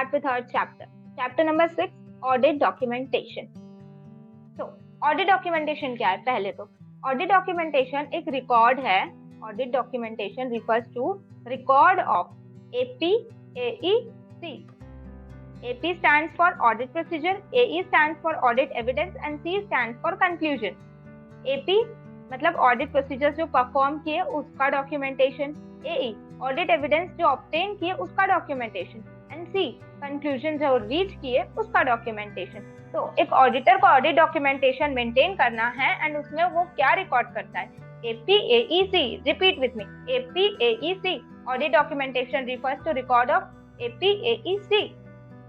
start with our chapter. Chapter number 6, audit documentation. So, audit documentation क्या है? पहले तो audit documentation एक record है. Audit documentation refers to record of AP, AEC. AP stands for audit procedure, AE stands for audit evidence and C stands for conclusion. AP मतलब audit procedures जो perform किए उसका documentation, AE audit evidence जो obtain किए उसका documentation and C conclusion जो reach किए उसका documentation. तो एक ऑडिटर को ऑडिट डॉक्यूमेंटेशन मेंटेन करना है एंड उसमें वो क्या रिकॉर्ड करता है? APAEC, repeat with me, APAEC audit documentation refers to record of APAEC.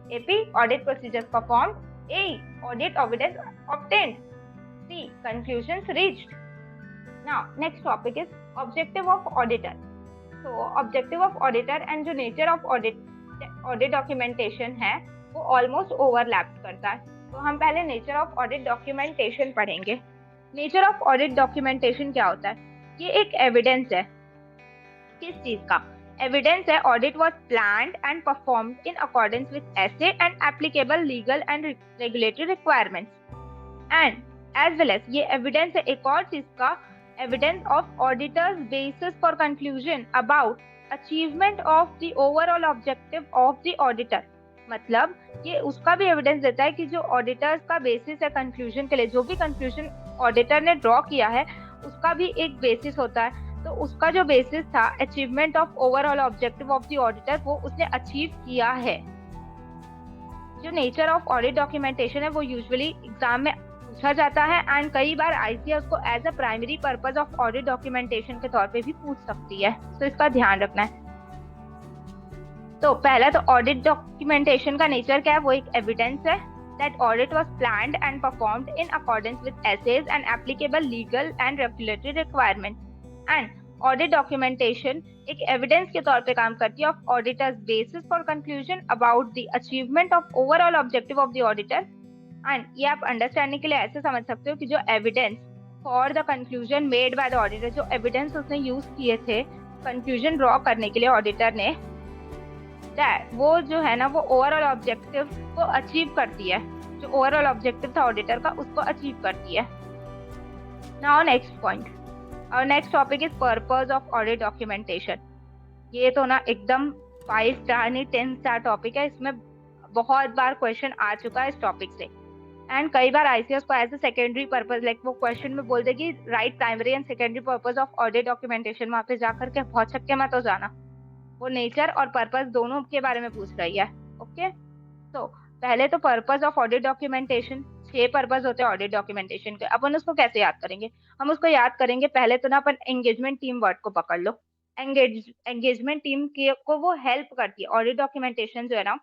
AP audit procedures performed, AE audit evidence obtained, C conclusions reached. Now next topic is objective of auditor. So objective of auditor and जो nature of audit documentation है वो almost overlap करता है. तो हम पहले nature of audit documentation पढ़ेंगे. Nature of audit documentation क्या होता है? ये एक एविडेंस है. किस चीज का एविडेंस है? Audit was planned and performed in accordance with SAs and applicable legal and regulatory requirements. And as well as ये एविडेंस है एक और चीज का, evidence of auditor's basis for conclusion about achievement of the overall objective of the auditor. मतलब ये उसका भी एविडेंस देता है कि जो ऑडिटर्स का बेसिस है कंक्लूजन के लिए, जो भी कंक्लूजन ऑडिटर ने ड्रॉ किया है उसका भी एक बेसिस होता है. तो उसका जो बेसिस था achievement of overall objective of the auditor, वो उसने अचीव किया है. जो नेचर ऑफ ऑडिट डॉक्यूमेंटेशन है वो यूजुअली एग्जाम में पूछा जाता है एंड कई बार आईसीएस को as a primary purpose of audit documentation के तौर पे भी पूछ सकती है. तो इसका ध्यान रखना है. तो पहला तो ऑडिट डॉक्यूमेंटेशन का नेचर क्या है? वो एक एविडेंस है that audit was planned and performed in accordance with essays and applicable legal and regulatory requirements. And audit documentation एक evidence के तौर पे काम करती है of auditor's basis for conclusion about the achievement of overall objective of the auditor. And ये आप understanding के लिए ऐसे समझ सकते हो कि जो evidence for the conclusion made by the auditor, जो evidence उसने use किए थे conclusion draw करने के लिए auditor ने, वो जो है ना वो ओवरऑल ऑब्जेक्टिव को अचीव करती है. जो ओवरऑल ऑब्जेक्टिव था ऑडिटर का उसको अचीव करती है. नाउ नेक्स्ट पॉइंट, और next topic is purpose of audit documentation. ये तो ना एकदम 5 स्टार नहीं 10 स्टार टॉपिक है. इसमें बहुत बार क्वेश्चन आ चुका है इस टॉपिक से एंड कई बार आईसीएस को as a secondary purpose, like वो क्वेश्चन में बोल देगी right primary and secondary purpose of audit documentation. वहां पे जाकर के बहुत छक्के मत हो जाना. वो नेचर और पर्पस दोनों के बारे में पूछ रही है. ओके, तो पहले तो purpose of audit documentation. 6 purpose होते हैं ऑडिट डॉक्यूमेंटेशन के. अपन उसको कैसे याद करेंगे? हम उसको याद करेंगे पहले तो ना अपन एंगेजमेंट टीम वर्ड को पकड़ लो. एंगेजमेंट टीम को वो हेल्प करती है. ऑडिट डॉक्यूमेंटेशन जो है ना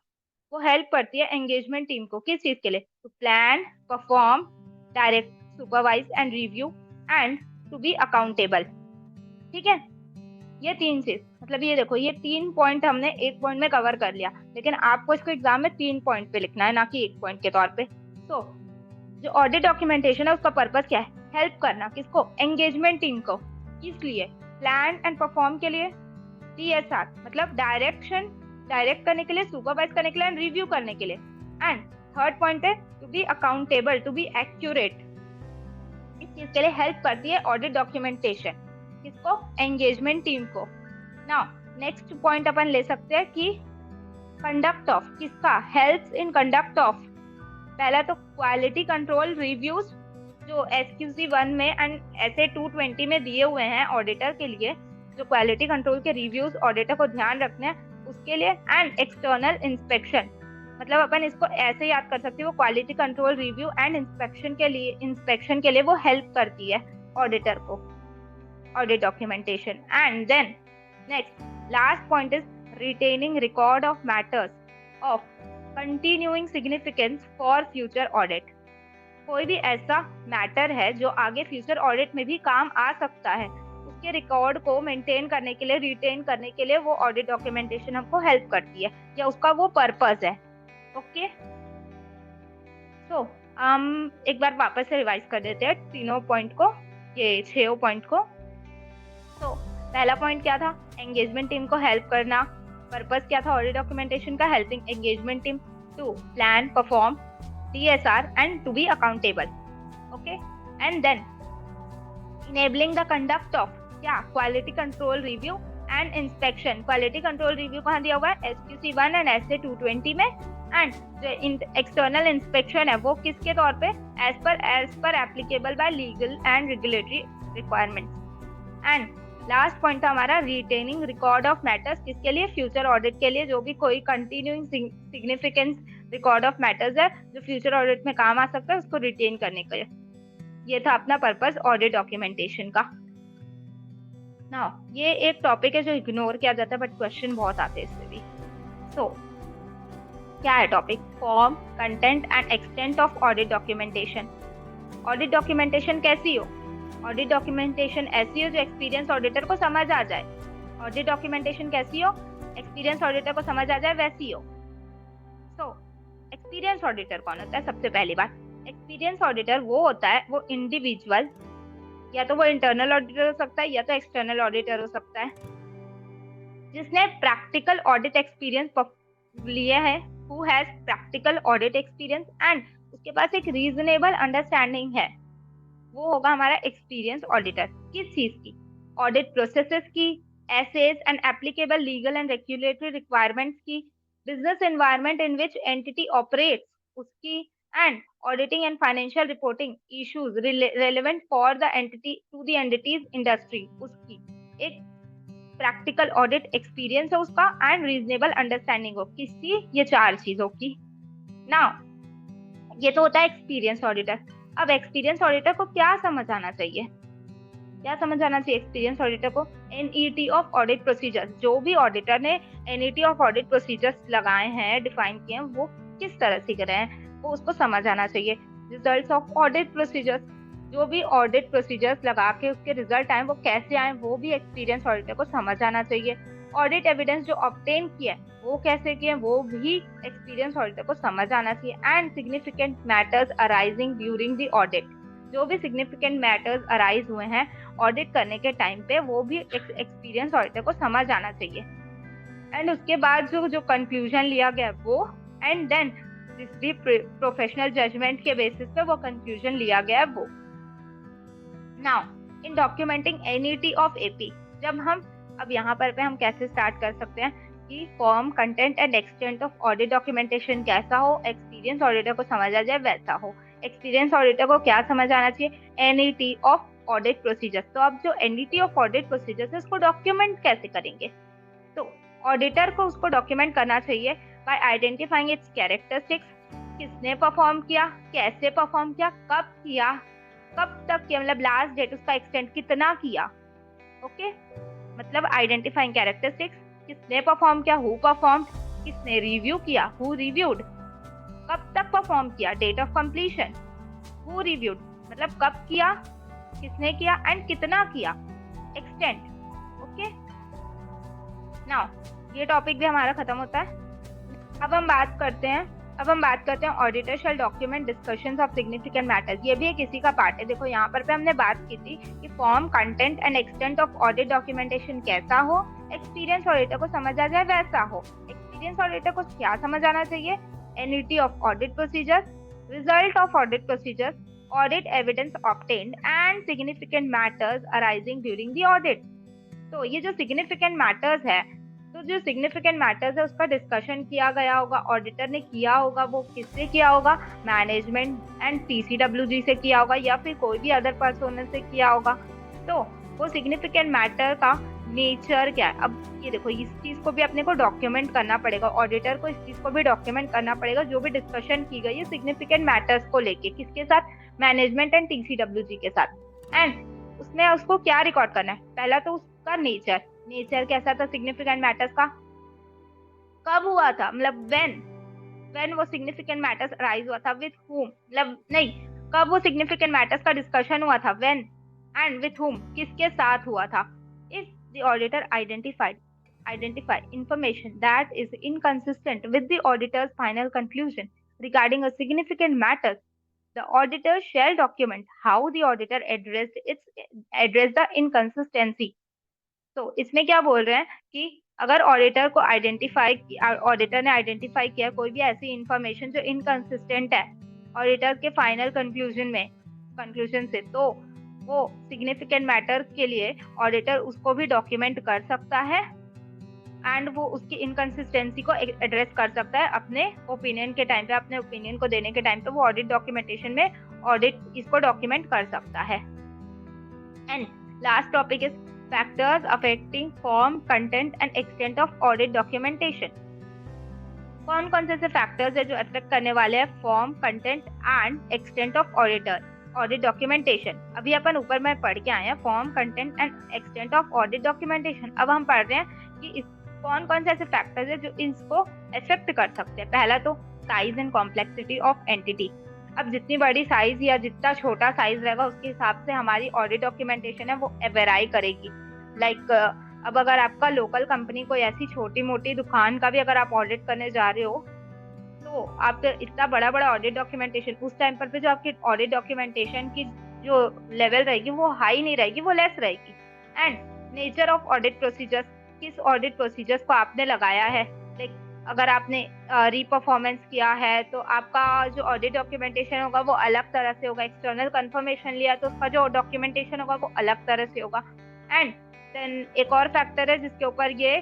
वो हेल्प करती है एंगेजमेंट टीम को. किस चीज के लिए? To plan, perform, direct, supervise and review and to be accountable. ठीक है, ये 3 चीज. मतलब ये देखो, ये 3 पॉइंट हमने एक पॉइंट में कवर कर लिया, लेकिन आपको इसको एग्जाम में 3 पॉइंट पे लिखना है, ना कि 1 पॉइंट के तौर पे. तो जो ऑडिट डॉक्यूमेंटेशन है उसका पर्पस क्या है? हेल्प करना. किसको? एंगेजमेंट टीम को. किस लिए? प्लान एंड परफॉर्म के लिए. TSR मतलब डायरेक्ट करने के लिए, सुपरवाइज करने के लिए एंड रिव्यू करने के लिए. एंड थर्ड पॉइंट है to be accountable, to be accurate. इस चीज के लिए हेल्प करती है ऑडिट डॉक्यूमेंटेशन. किसको? एंगेजमेंट टीम को. नाउ नेक्स्ट पॉइंट अपन ले सकते हैं कि कंडक्ट ऑफ. किसका? Helps in conduct of. पहला तो क्वालिटी कंट्रोल रिव्यूज जो SQC 1 में एंड SA 220 में दिए हुए हैं ऑडिटर के लिए, जो क्वालिटी कंट्रोल के रिव्यूज ऑडिटर को ध्यान रखने हैं उसके लिए. एंड एक्सटर्नल इंस्पेक्शन, मतलब अपन इसको ऐसे याद कर सकते हो, quality control review and inspection के लिए वो हेल्प करती है ऑडिटर को, audit documentation. And then next last point is retaining record of matters of continuing significance for future audit. कोई भी ऐसा मैटर है जो आगे फ्यूचर ऑडिट में भी काम आ सकता है, उसके रिकॉर्ड को मेंटेन करने के लिए, रिटेन करने के लिए वो ऑडिट डॉक्यूमेंटेशन हमको हेल्प करती है, या उसका वो पर्पस है. ओके, तो हम एक बार वापस से रिवाइज कर देते हैं तीनों पॉइंट को, ये 6 पॉइंट को. तो पहला पॉइंट क्या था? एंगेजमेंट टीम को हेल्प करना, पर्पस क्या था ऑडिट डॉक्यूमेंटेशन का? Helping engagement team to plan, perform DSR and to be accountable. Okay, and then enabling the conduct of क्या quality control review and inspection. Quality control review कहाँ दिया हुआ है? SQC1 एंड SA 220 में. And जो external inspection है वो किसके तौर पे? As per applicable by legal and regulatory requirements. And last point था हमारा रिटेनिंग रिकॉर्ड ऑफ मैटर्स. किसके लिए? फ्यूचर ऑडिट के लिए. जो भी कोई continuing significance record of matters है जो फ्यूचर ऑडिट में काम आ सकता है उसको रिटेन करने के लिए. ये था अपना पर्पस ऑडिट डॉक्यूमेंटेशन का. नाउ ये एक टॉपिक है जो इग्नोर किया जाता है बट क्वेश्चन बहुत आते हैं इससे भी. सो क्या है topic? Form, content and extent of audit documentation. Audit documentation कैसी हो? ऑडिट डॉक्यूमेंटेशन ऐसी हो जो एक्सपीरियंस ऑडिटर को समझ आ जाए. ऑडिट डॉक्यूमेंटेशन कैसी हो? एक्सपीरियंस ऑडिटर को समझ आ जाए वैसी हो. सो एक्सपीरियंस ऑडिटर कौन होता है? सबसे पहली बात, एक्सपीरियंस ऑडिटर वो होता है, वो इंडिविजुअल, या तो वो इंटरनल ऑडिटर हो सकता है या तो एक्सटर्नल ऑडिटर हो सकता है, जिसने प्रैक्टिकल ऑडिट एक्सपीरियंस लिए है. Who has practical audit experience and उसके पास एक रीजनेबल अंडरस्टैंडिंग है. वो होगा हमारा एक्सपीरियंस ऑडिटर. किस चीज की? ऑडिट प्रोसेसेस की, SAs and applicable legal and regulatory requirements की, business environment in which entity operates उसकी, and auditing and financial reporting issues relevant for the entity to the entity's industry उसकी. एक practical audit experience है उसका and reasonable understanding हो किसकी? ये चार चीजों की. नाउ ये तो होता है एक्सपीरियंस ऑडिटर. अब एक्सपीरियंस ऑडिटर को क्या समझ आना चाहिए? क्या समझ आना चाहिए एक्सपीरियंस ऑडिटर को? NET of audit procedures. जो भी ऑडिटर ने NET ऑफ ऑडिट प्रोसीजर्स लगाए हैं, डिफाइन किए हैं, वो किस तरह से कर रहे हैं वो उसको समझ आना चाहिए. Results of audit procedures. जो भी ऑडिट प्रोसीजर्स लगा के उसके रिजल्ट आए वो कैसे आए वो भी एक्सपीरियंस ऑडिटर को समझ आना चाहिए. ऑडिट एविडेंस जो ऑब्टेन किया है वो कैसे किए वो भी एक्सपीरियंस ऑडिटर को समझ आना चाहिए. And significant matters arising during the audit. जो भी सिग्निफिकेंट मैटर्स अराइज हुए हैं ऑडिट करने के टाइम पे वो भी एक्सपीरियंस ऑडिटर को समझ आना चाहिए. एंड उसके बाद जो कंक्लूजन लिया गया वो, एंड देन प्रोफेशनल जजमेंट के बेसिस पे वो कंक्लूजन लिया गया वो. Now in documenting NET of AP. जब हम अब यहाँ पर हम कैसे स्टार्ट कर सकते हैं कि form, content and extent of audit documentation कैसा हो, एक्सपीरियंस ऑडिटर को समझ आ जाए वैसा हो. एक्सपीरियंस ऑडिटर को क्या समझ आना चाहिए? NET of audit procedures. तो अब जो NET ऑफ ऑडिट प्रोसीजर्स है उसको डॉक्यूमेंट कैसे करेंगे? तो ऑडिटर को उसको डॉक्यूमेंट करना चाहिए बाय आइडेंटिफाइंग इट्स कैरेक्टरिस्टिक्स. किसने परफॉर्म किया, कैसे परफॉर्म किया, कब किया, कब तक किया, मतलब लास्ट डेट, उसका एक्सटेंट कितना किया. ओके, मतलब आइडेंटिफाइंग कैरेक्टरिस्टिक्स, किसने परफॉर्म किया, हु परफॉर्म्ड, किसने रिव्यू किया, हु रिव्यूड, कब तक परफॉर्म किया, date of completion, who reviewed, मतलब कब किया, किसने किया एंड कितना किया, एक्सटेंट. ओके, नाउ ये टॉपिक भी हमारा खत्म होता है. अब हम बात करते हैं auditor shall document discussions of significant matters. ये भी एक इसी का पार्ट है. देखो यहाँ पर हमने बात की थी कि form, content and extent of audit documentation कैसा हो, एक्सपीरियंस ऑडिटर को समझ आ जाए वैसा हो. एक्सपीरियंस ऑडिटर को क्या समझ आना चाहिए? NET of audit procedures, result of audit procedures, audit evidence obtained and significant matters arising during the audit. तो ये जो सिग्निफिकेंट मैटर्स है, तो जो सिग्निफिकेंट मैटर्स है उसका डिस्कशन किया गया होगा, ऑडिटर ने किया होगा, वो किससे किया होगा? मैनेजमेंट एंड TCWG से किया होगा या फिर कोई भी अदर पर्सन से किया होगा. तो वो सिग्निफिकेंट मैटर का नेचर क्या है? अब ये देखो, इस चीज को भी अपने को डॉक्यूमेंट करना पड़ेगा, ऑडिटर को इस चीज को भी डॉक्यूमेंट करना पड़ेगा. जो भी डिस्कशन की गई है सिग्निफिकेंट मैटर्स को लेके, किसके साथ? मैनेजमेंट एंड TCWG के साथ. एंड उसमें उसको क्या रिकॉर्ड करना है? पहला तो उसका नेचर कैसा था सिग्निफिकेंट मैटर्स का, कब हुआ था, मतलब व्हेन वो सिग्निफिकेंट मैटर्स अराइज हुआ था, विथ whom, मतलब नहीं, कब वो सिग्निफिकेंट मैटर्स का डिस्कशन हुआ था, व्हेन एंड विथ whom, किसके साथ हुआ था. If the auditor identify information that is inconsistent with the auditor's final conclusion regarding a significant matter, the auditor shall document how the auditor addressed the inconsistency. तो इसमें क्या बोल रहे हैं कि अगर ऑडिटर ने आइडेंटिफाई किया कोई भी ऐसी इंफॉर्मेशन जो इनकंसिस्टेंट है ऑडिटर के फाइनल कंक्लूजन से, तो वो सिग्निफिकेंट मैटर के लिए ऑडिटर उसको भी डॉक्यूमेंट कर सकता है एंड वो उसकी इनकंसिस्टेंसी को एड्रेस कर सकता है अपने ओपिनियन के टाइम पे, अपने ओपिनियन को देने के टाइम पे वो ऑडिट डॉक्यूमेंटेशन में ऑडिट इसको डॉक्यूमेंट कर सकता है। And last topic is factors affecting form, content and extent of audit documentation. कौन कौन से फैक्टर्स है जो अफेक्ट करने वाले हैं form, content and extent of audit documentation. अभी अपन ऊपर में पढ़ के आए हैं form, content and extent of audit documentation. अब हम पढ़ रहे हैं कि कौन कौन से ऐसे फैक्टर्स है जो इसको अफेक्ट कर सकते हैं। पहला तो size and complexity of entity. अब जितनी बड़ी साइज या जितना छोटा साइज रहेगा उसके हिसाब से हमारी ऑडिट डॉक्यूमेंटेशन है वो वेराई करेगी। लाइक अब अगर आपका लोकल कंपनी कोई ऐसी छोटी मोटी दुकान का भी अगर आप ऑडिट करने जा रहे हो तो आप इतना बड़ा बड़ा ऑडिट डॉक्यूमेंटेशन उस टाइम पर जो आपकी ऑडिट डॉक्यूमेंटेशन की जो लेवल रहेगी वो हाई नहीं रहेगी, वो लेस रहेगी। And nature of audit procedures, किस ऑडिट प्रोसीजर्स को आपने लगाया है। लाइक अगर आपने रीपरफॉर्मेंस किया है तो आपका जो ऑडिट डॉक्यूमेंटेशन होगा वो अलग तरह से होगा। एक्सटर्नल कंफर्मेशन लिया तो उसका जो डॉक्यूमेंटेशन होगा वो अलग तरह से होगा। एंड देन एक और फैक्टर है जिसके ऊपर ये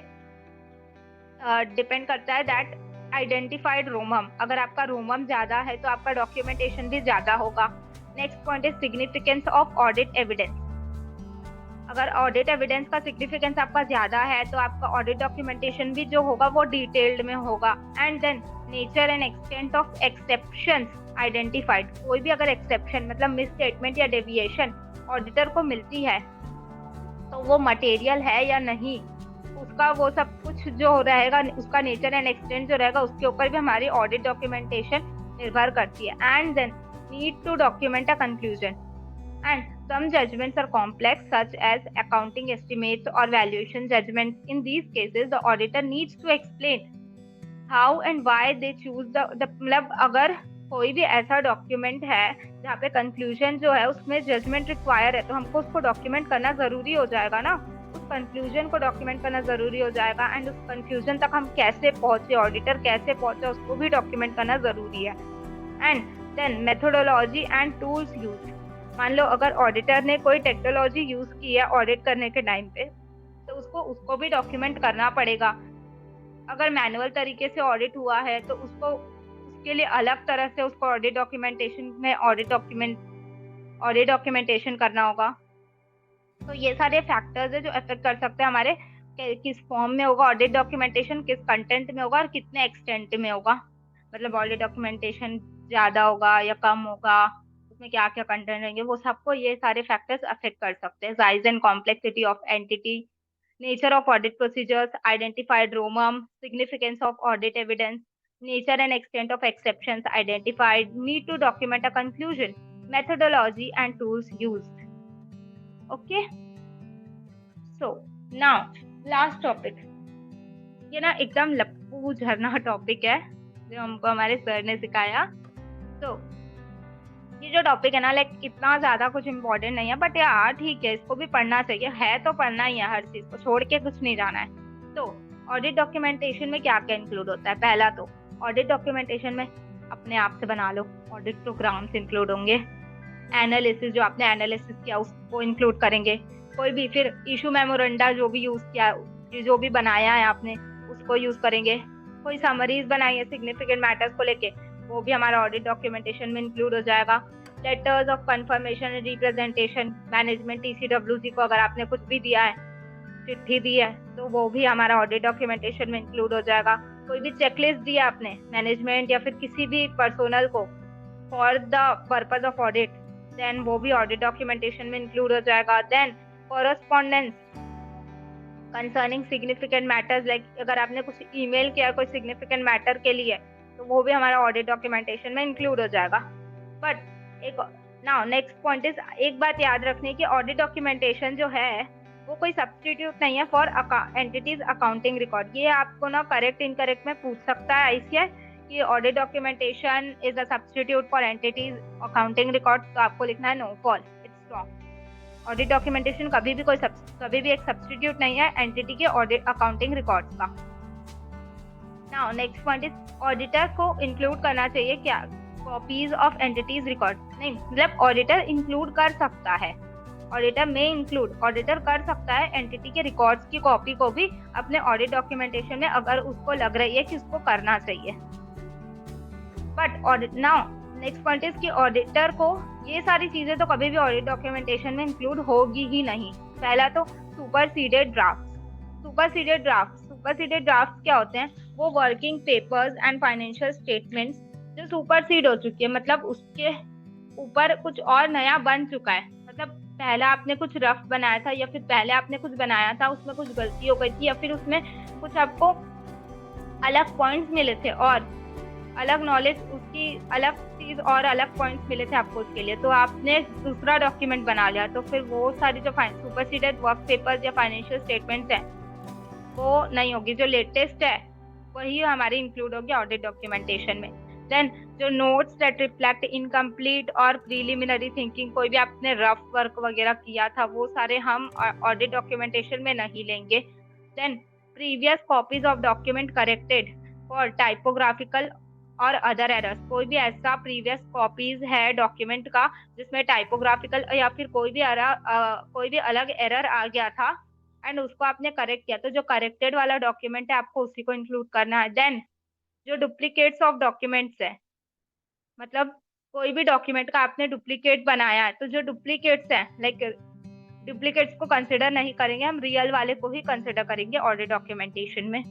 डिपेंड करता है, दैट आइडेंटिफाइड रोमम। अगर आपका रोमम ज्यादा है तो आपका डॉक्यूमेंटेशन भी ज्यादा होगा। Next point is significance of audit evidence. अगर ऑडिट एविडेंस का सिग्निफिकेंस आपका ज्यादा है तो आपका ऑडिट डॉक्यूमेंटेशन भी जो होगा वो डिटेल्ड में होगा। And then nature and extent of exceptions identified. कोई भी अगर एक्सेप्शन मतलब मिस स्टेटमेंट या डेविएशन ऑडिटर को मिलती है तो वो मटेरियल है या नहीं, उसका वो सब कुछ जो रहेगा उसका नेचर एंड एक्सटेंट जो रहेगा उसके ऊपर भी हमारी ऑडिट डॉक्यूमेंटेशन निर्भर करती है। And then need to document a conclusion. And some judgments are complex such as accounting estimates or valuation judgments. In these cases the auditor needs to explain how and why they choose the मतलब अगर कोई भी ऐसा document है जहाँ पे conclusion जो है उसमें जजमेंट रिक्वायर है तो हमको उसको डॉक्यूमेंट करना जरूरी हो जाएगा ना, उस कंक्लूजन को डॉक्यूमेंट करना जरूरी हो जाएगा। एंड उस कंक्लूजन तक हम कैसे पहुंचे, ऑडिटर कैसे पहुंचा, उसको भी डॉक्यूमेंट करना जरूरी है। And then methodology and tools use. मान लो अगर ऑडिटर ने कोई टेक्नोलॉजी यूज की है ऑडिट करने के टाइम पे तो उसको भी डॉक्यूमेंट करना पड़ेगा। अगर मैनुअल तरीके से ऑडिट हुआ है तो उसके लिए अलग तरह से उसको ऑडिट डॉक्यूमेंटेशन में ऑडिट डॉक्यूमेंटेशन करना होगा। तो ये सारे फैक्टर्स है जो अफेक्ट कर सकते हैं हमारे किस फॉर्म में होगा ऑडिट डॉक्यूमेंटेशन, किस कंटेंट में होगा और कितने एक्सटेंट में होगा। मतलब ऑडिट डॉक्यूमेंटेशन ज्यादा होगा या कम होगा, उसमें क्या क्या कंटेंट रहेंगे, वो सबको ये सारे फैक्टर्स अफेक्ट कर सकते हैं। Size and complexity of entity, nature of audit procedures, identified ROMM, significance of audit evidence, nature and extent of exceptions identified, need to document a conclusion, methodology and tools used. Okay, so now last topic, ये ना एकदम लप्पू झरना topic है जो हमको हमारे sir ने सिखाया। तो ये जो टॉपिक है ना लाइक इतना ज्यादा कुछ इम्पोर्टेंट नहीं है, बट यार ठीक है इसको भी पढ़ना चाहिए, है तो पढ़ना ही है, हर चीज को छोड़ के कुछ नहीं जाना है। तो ऑडिट डॉक्यूमेंटेशन में क्या क्या इंक्लूड होता है। पहला तो ऑडिट डॉक्यूमेंटेशन में अपने आप से बना लो, ऑडिट प्रोग्राम्स इंक्लूड होंगे, एनालिसिस जो आपने एनालिसिस किया उसको इंक्लूड करेंगे, कोई भी फिर इशू मेमोरेंडा जो भी यूज किया जो भी बनाया है आपने उसको यूज करेंगे, कोई समरीज बनाई है सिग्निफिकेंट मैटर्स को लेके वो भी हमारा ऑडिट डॉक्यूमेंटेशन में इंक्लूड हो जाएगा। Letters of confirmation and representation, management TCWG को अगर आपने कुछ भी दिया है, चिट्ठी दी है तो वो भी हमारा ऑडिट डॉक्यूमेंटेशन में इंक्लूड हो जाएगा। कोई भी चेकलिस्ट दिया आपने मैनेजमेंट या फिर किसी भी पर्सोनल को for the purpose of audit, then वो भी ऑडिट डॉक्यूमेंटेशन में इंक्लूड हो जाएगा। Then correspondence concerning significant matters, like अगर आपने कुछ ईमेल किया कोई सिग्निफिकेंट मैटर के लिए तो वो भी हमारा ऑडिट डॉक्यूमेंटेशन में इंक्लूड हो जाएगा। बट एक नाउ नेक्स्ट पॉइंट इज, एक बात याद रखनी कि ऑडिट डॉक्यूमेंटेशन जो है वो कोई सब्स्टिट्यूट नहीं है फॉर एंटिटीज अकाउंटिंग रिकॉर्ड। ये आपको ना करेक्ट इनकरेक्ट में पूछ सकता है ICAI कि audit documentation is a substitute for entity's accounting record, तो आपको लिखना है no false, it's wrong. Audit documentation कभी भी एक सब्स्टिट्यूट नहीं है एंटिटी के ऑडिट अकाउंटिंग रिकॉर्ड्स का। Now next point is auditor को इंक्लूड करना चाहिए क्या कॉपीज ऑफ एंटिटीज रिकॉर्ड? नहीं, मतलब ऑडिटर इंक्लूड कर सकता है, ऑडिटर में इंक्लूड, ऑडिटर कर सकता है एंटिटी के रिकॉर्ड्स की कॉपी को भी अपने ऑडिट डॉक्यूमेंटेशन में अगर उसको लग रही है कि उसको करना चाहिए। But audit now next point is कि ऑडिटर को ये सारी चीजें तो कभी भी ऑडिट डॉक्यूमेंटेशन में इंक्लूड होगी ही नहीं। पहला तो सुपरसीडेड ड्राफ्ट। सुपरसीडेड ड्राफ्ट क्या होते हैं? वो working papers and financial statements जो सुपरसीड हो चुकी है, मतलब उसके ऊपर कुछ और नया बन चुका है। मतलब पहला आपने कुछ रफ बनाया था या फिर पहले आपने कुछ बनाया था, उसमें कुछ गलती हो गई थी या फिर उसमें कुछ आपको अलग पॉइंट्स मिले थे और अलग नॉलेज, उसकी अलग चीज और अलग पॉइंट्स मिले थे आपको उसके लिए, तो आपने दूसरा डॉक्यूमेंट बना लिया, तो फिर वो सारी जो सुपरसीडेड वर्क पेपर्स या फाइनेंशियल स्टेटमेंट्स हैं वो नहीं होगी। जो लेटेस्ट है वही हमारी इंक्लूड होगी ऑडिट डॉक्यूमेंटेशन में। देन जो नोट्स दैट रिफ्लेक्ट इनकम्प्लीट और प्रीलिमिनरी थिंकिंग, कोई भी आपने रफ वर्क वगैरह किया था वो सारे हम ऑडिट डॉक्यूमेंटेशन में नहीं लेंगे। Then previous copies of document corrected for typographical और अदर एरर्स, कोई भी ऐसा प्रीवियस कॉपीज है डॉक्यूमेंट का जिसमें टाइपोग्राफिकल या फिर कोई भी अलग एरर आ गया था एंड उसको आपने करेक्ट किया, तो जो करेक्टेड वाला डॉक्यूमेंट है आपको उसी को इंक्लूड करना है। देन जो डुप्लीकेट्स ऑफ डॉक्यूमेंट्स है, मतलब कोई भी डॉक्यूमेंट का आपने डुप्लीकेट बनाया है, तो जो डुप्लीकेट्स हैं लाइक डुप्लीकेट्स को कंसिडर नहीं करेंगे हम, रियल वाले को ही कंसिडर करेंगे ऑडिट डॉक्यूमेंटेशन में।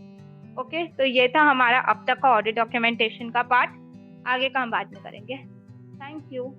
ओके, तो ये था हमारा अब तक का ऑडिट डॉक्यूमेंटेशन का पार्ट, आगे का हम बाद में करेंगे। Thank you.